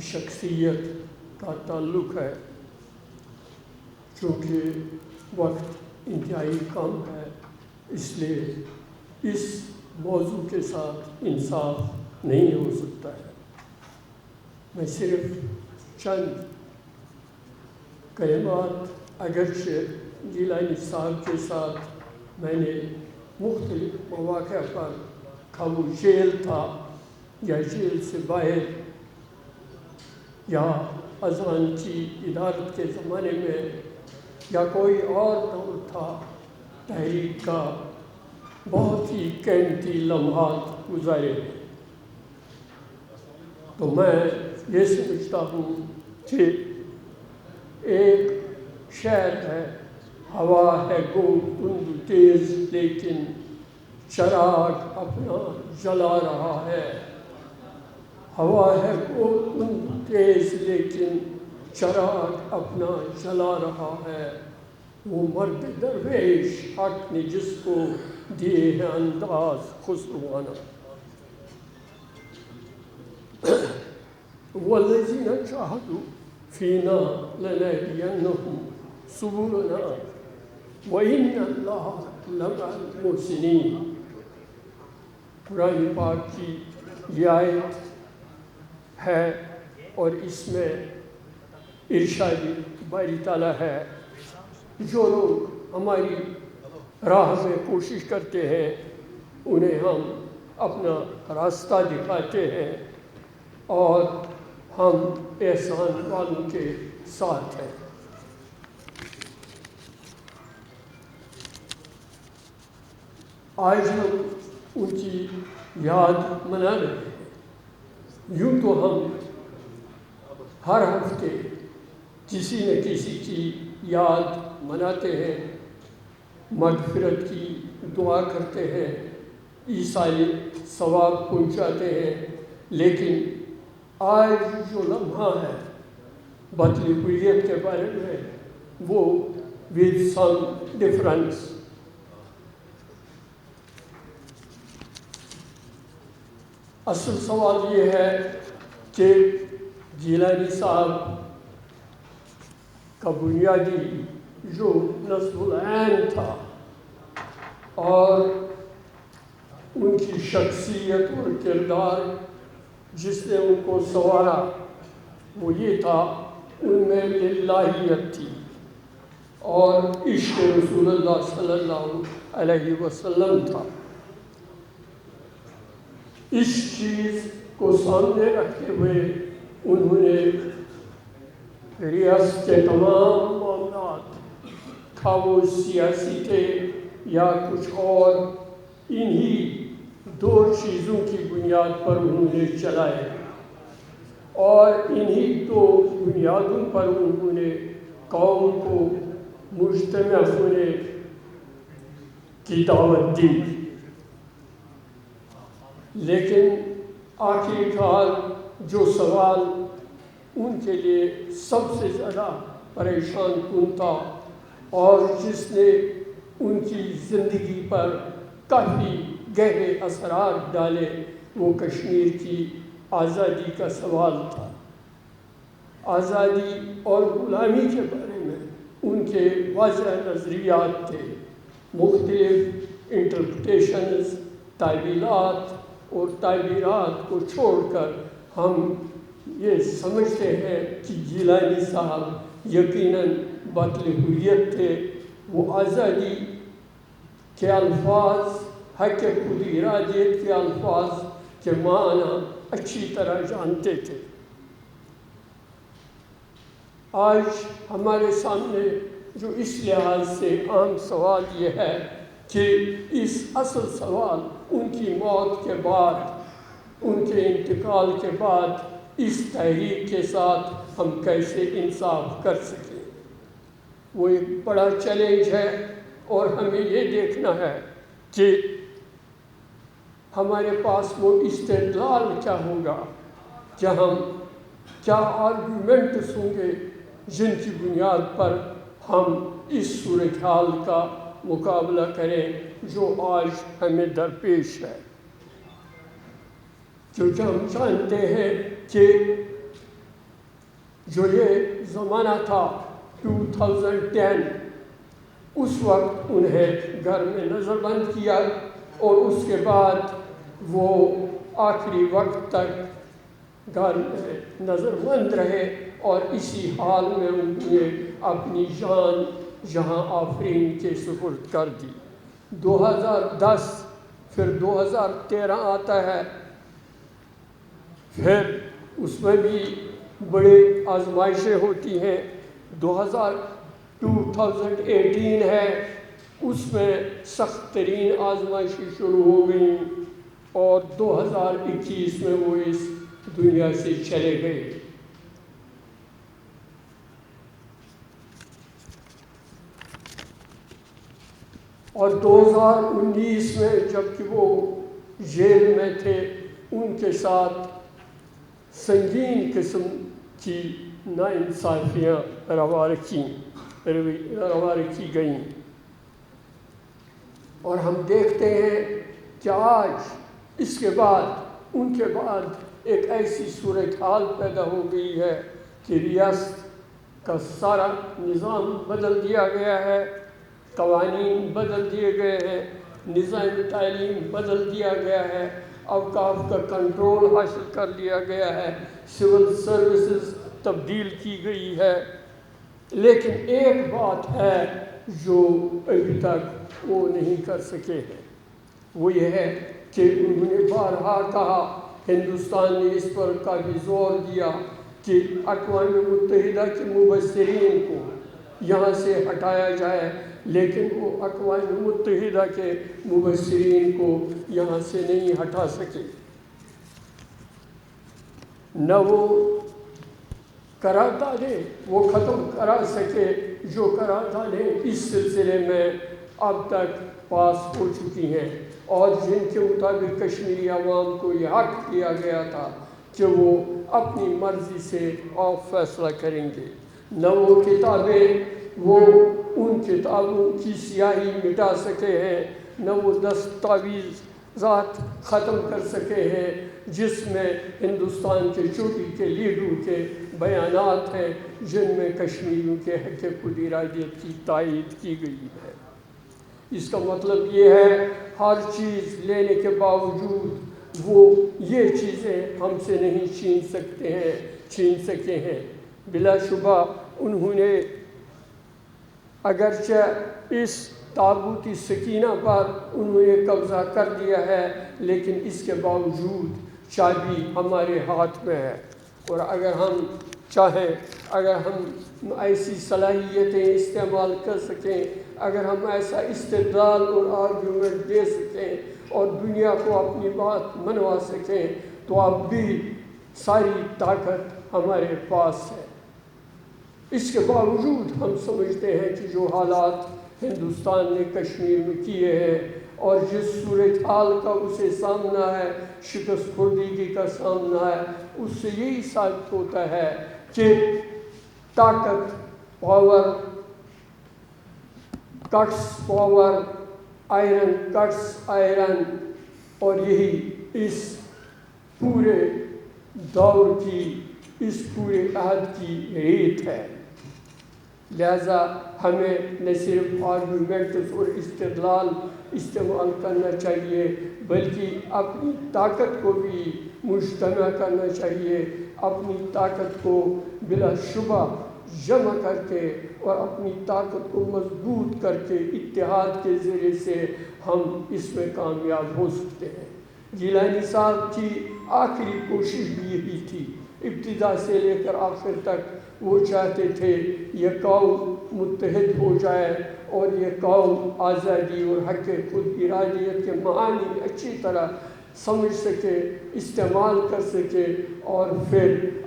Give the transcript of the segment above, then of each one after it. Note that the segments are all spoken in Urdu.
شخصیت کا تعلق ہے. چونکہ وقت انتہائی کم ہے اس لیے اس موضوع کے ساتھ انصاف نہیں ہو سکتا ہے. میں صرف چند کلمات اگرچہ جیلانی صاحب کے ساتھ میں نے مختلف مواقع پر کھا وہ جیل تھا یا جیل سے باہر یا اذان کی ادارت کے زمانے میں یا کوئی اور دور تھا تحریک کا، بہت ہی قیمتی لمحات گزارے ہیں. تو میں یہ سمجھتا ہوں کہ ایک شعر ہے، ہوا ہے گو تند تیز لیکن چراغ اپنا جلا رہا ہے. ہوا ہے گو تند تیز لیکن چراغ اپنا جلا رہا ہے. وہ مرد درویش حق نے جس کو دیے ہیں انداز خسروانہ. والذین جاہدوا فینا لنہدینہم سبلنا وإن اللہ لمع المحسنین. قرآن پاک کی یہ آیت ہے اور اس میں ارشاد باری تعالیٰ ہے، جو لوگ ہماری راہ میں کوشش کرتے ہیں انہیں ہم اپنا راستہ دکھاتے ہیں اور ہم احسان والوں کے ساتھ ہیں. آج ہم ان کی یاد منا رہے ہیں. یوں تو ہم ہر ہفتے کسی نہ کسی کی یاد مناتے ہیں، مغفرت کی دعا کرتے ہیں، عیسائی ثواب پہنچاتے ہیں. لیکن آج جو لمحہ ہے بطلی ہویت کے بارے میں وہ with some difference. اصل سوال یہ ہے کہ جیلانی صاحب کا بنیادی جو نصب العین تھا اور ان کی شخصیت اور کردار جس نے ان کو سنوارا وہ یہ تھا، ان میں الہیت تھی اور عشق رسول اللہ صلی اللہ علیہ وسلم تھا. اس چیز کو سامنے رکھتے ہوئے انہوں نے ریاست کے تمام معاملات، خواہ وہ سیاسی تھے یا کچھ اور، انہی دو چیزوں کی بنیاد پر انہوں نے چلائے اور انہی دو بنیادوں پر انہوں نے قوم کو مجتمع ہونے کی دعوت دی. لیکن آخرکار جو سوال ان کے لیے سب سے زیادہ پریشان کن تھا اور جس نے ان کی زندگی پر کافی گہرے اثرات ڈالے، وہ کشمیر کی آزادی کا سوال تھا. آزادی اور غلامی کے بارے میں ان کے واضح نظریات تھے. مختلف انٹرپریٹیشنز، تعویلات اور تعبیرات کو چھوڑ کر ہم یہ سمجھتے ہیں کہ جیلانی صاحب یقیناً باطل ہویت تھے. وہ آزادی کے الفاظ، حق خود ارادیت کے الفاظ کے معنی اچھی طرح جانتے تھے. آج ہمارے سامنے جو اس لحاظ سے عام سوال یہ ہے کہ اس اصل سوال ان کی موت کے بعد، ان کے انتقال کے بعد اس تحریک کے ساتھ ہم کیسے انصاف کر سکیں. وہ ایک بڑا چیلنج ہے اور ہمیں یہ دیکھنا ہے کہ ہمارے پاس وہ استدلال کیا ہوگا، کہ ہم کیا آرگومنٹس ہوں گے جن کی بنیاد پر ہم اس صورتحال کا مقابلہ کریں جو آج ہمیں درپیش ہے. کیونکہ ہم جانتے ہیں کہ جو یہ زمانہ تھا 2010، اس وقت انہیں گھر میں نظر بند کیا اور اس کے بعد وہ آخری وقت تک گھر میں نظر بند رہے اور اسی حال میں انہوں نے اپنی جان جہاں آفرین کے سپرد کر دی۔ 2010 پھر 2013 آتا ہے، پھر اس میں بھی بڑے آزمائشیں ہوتی ہیں۔ 2018 ہے، اس میں سخت ترین آزمائشیں شروع ہو گئیں اور 2021 میں وہ اس دنیا سے چلے گئے۔ اور 2019 میں جب کہ وہ جیل میں تھے، ان کے ساتھ سنگین قسم کی ناانصافیاں روا رکھی گئیں، اور ہم دیکھتے ہیں کہ آج اس کے بعد ان کے بعد ایک ایسی صورتحال پیدا ہو گئی ہے کہ ریاست کا سارا نظام بدل دیا گیا ہے، قوانین بدل دیے گئے ہیں، نظام تعلیم بدل دیا گیا ہے، اوقاف کا کنٹرول حاصل کر لیا گیا ہے، سول سروسز تبدیل کی گئی ہے۔ لیکن ایک بات ہے جو ابھی تک وہ نہیں کر سکے ہیں، وہ یہ ہے کہ انہوں نے بارہا کہا، ہندوستان نے اس پر کافی زور دیا کہ اقوام متحدہ کے مبصرین کو یہاں سے ہٹایا جائے، لیکن وہ اقوام متحدہ کے مبصرین کو یہاں سے نہیں ہٹا سکے، نہ وہ قراردادیں وہ ختم کرا سکے جو قراردادیں اس سلسلے میں اب تک پاس ہو چکی ہیں، اور جن کے مطابق کشمیری عوام کو یہ حق دیا گیا تھا کہ وہ اپنی مرضی سے آپ فیصلہ کریں گے۔ نہ وہ کتابیں وہ ان کتابوں کی سیاہی مٹا سکے ہیں، نہ وہ دستاویزات ختم کر سکے ہیں جس میں ہندوستان کے چوٹی کے لیڈروں کے بیانات ہیں، جن میں کشمیریوں کے حق خود ارادیت کی تائید کی گئی ہے۔ اس کا مطلب یہ ہے ہر چیز لینے کے باوجود وہ یہ چیزیں ہم سے نہیں چھین سکے ہیں۔ بلا شبہ انہوں نے اگرچہ اس تابوتی سکینہ پر انہوں نے قبضہ کر لیا ہے، لیکن اس کے باوجود چابی ہمارے ہاتھ میں ہے، اور اگر ہم چاہیں، اگر ہم ایسی صلاحیتیں استعمال کر سکیں، اگر ہم ایسا استدلال اور آرگیومنٹ دے سکیں اور دنیا کو اپنی بات منوا سکیں، تو اب بھی ساری طاقت ہمارے پاس ہے۔ اس کے باوجود ہم سمجھتے ہیں کہ جو حالات ہندوستان نے کشمیر میں کیے ہیں اور جس صورتحال کا اسے سامنا ہے، شکست خوردگی کا سامنا ہے، اس سے یہی ثابت ہوتا ہے کہ طاقت، power cuts power, iron cuts iron, اور یہی اس پورے دور کی، اس پورے عہد کی ریت ہے۔ لہذا ہمیں نہ صرف آرگیومنٹس اور استدلال استعمال کرنا چاہیے، بلکہ اپنی طاقت کو بھی مجتمع کرنا چاہیے، اپنی طاقت کو بلا شبہ جمع کر کے اور اپنی طاقت کو مضبوط کر کے اتحاد کے ذریعے سے ہم اس میں کامیاب ہو سکتے ہیں۔ گیلانی صاحب کی آخری کوشش بھی یہی تھی، ابتدا سے لے کر آخر تک وہ چاہتے تھے یہ قوم متحد ہو جائے اور یہ قوم آزادی اور حق خود ارادیت کے معانی اچھی طرح سمجھ سکے، استعمال کر سکے اور پھر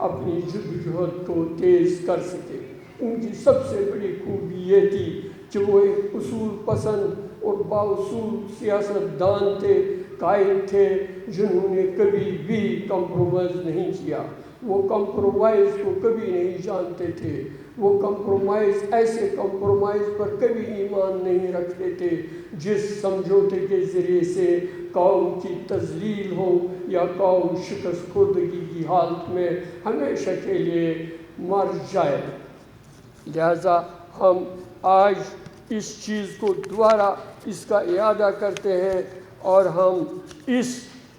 اپنی جدوجہد کو تیز کر سکے۔ ان کی سب سے بڑی خوبی یہ تھی کہ وہ ایک اصول پسند اور بااصول سیاست دان تھے، قائد تھے، جنہوں نے کبھی بھی کمپرومائز نہیں کیا۔ وہ کمپرومائز کو کبھی نہیں جانتے تھے، وہ ایسے کمپرومائز پر کبھی ایمان نہیں رکھتے تھے جس سمجھوتے کے ذریعے سے قوم کی تذلیل ہو یا قوم شکست خوردگی کی حالت میں ہمیشہ کے لیے مر جائے۔ لہذا ہم آج اس چیز کو دوبارہ اس کا اعادہ کرتے ہیں، اور ہم اس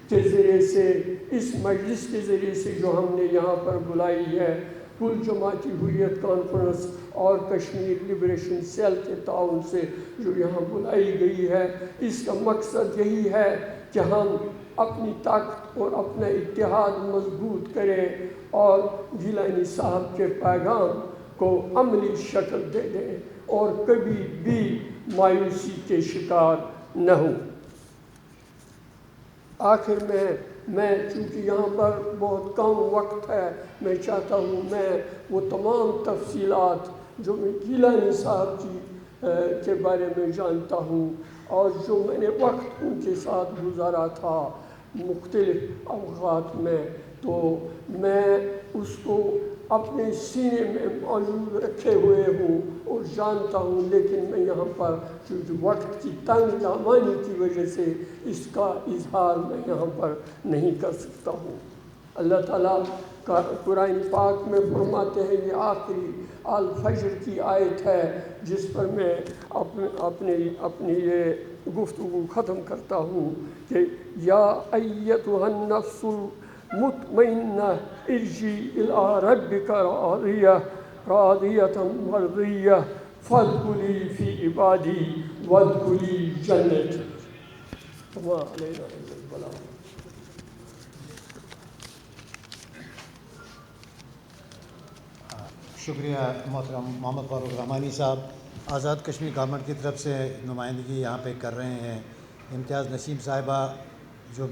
کے ذریعے سے، اس مجلس کے ذریعے سے جو ہم نے یہاں پر بلائی ہے، کل جماعتی حریت کانفرنس اور کشمیر لبریشن سیل کے تعاون سے جو یہاں بلائی گئی ہے، اس کا مقصد یہی ہے کہ ہم اپنی طاقت اور اپنا اتحاد مضبوط کریں اور گیلانی صاحب کے پیغام کو عملی شکل دے دیں اور کبھی بھی مایوسی کے شکار نہ ہوں۔ آخر میں چونکہ یہاں پر بہت کم وقت ہے، میں چاہتا ہوں میں وہ تمام تفصیلات جو میں گیلانی صاحب کے بارے میں جانتا ہوں اور جو میں نے وقت ان کے ساتھ گزارا تھا مختلف اوقات میں، تو میں اس کو اپنے سینے میں موجود رکھے ہوئے ہوں اور جانتا ہوں، لیکن میں یہاں پر چونکہ وقت کی تنگ دامانی کی وجہ سے اس کا اظہار میں یہاں پر نہیں کر سکتا ہوں۔ اللہ تعالیٰ کا قرآن پاک میں فرماتے ہیں، یہ آخری الفجر کی آیت ہے جس پر میں اپنی یہ گفتگو ختم کرتا ہوں کہ یا ایتھا النفس المطمئنہ ارجعی الی ربک راضیۃ مرضیہ فادخلی فی عبادی وادخلی جنتی وما علینا الا البلاغ۔ شکریہ محترم محمد فاروق رحمانی صاحب، آزاد کشمیر گورنمنٹ کی طرف سے نمائندگی یہاں پہ کر رہے ہیں۔ امتیاز نسیم صاحبہ جو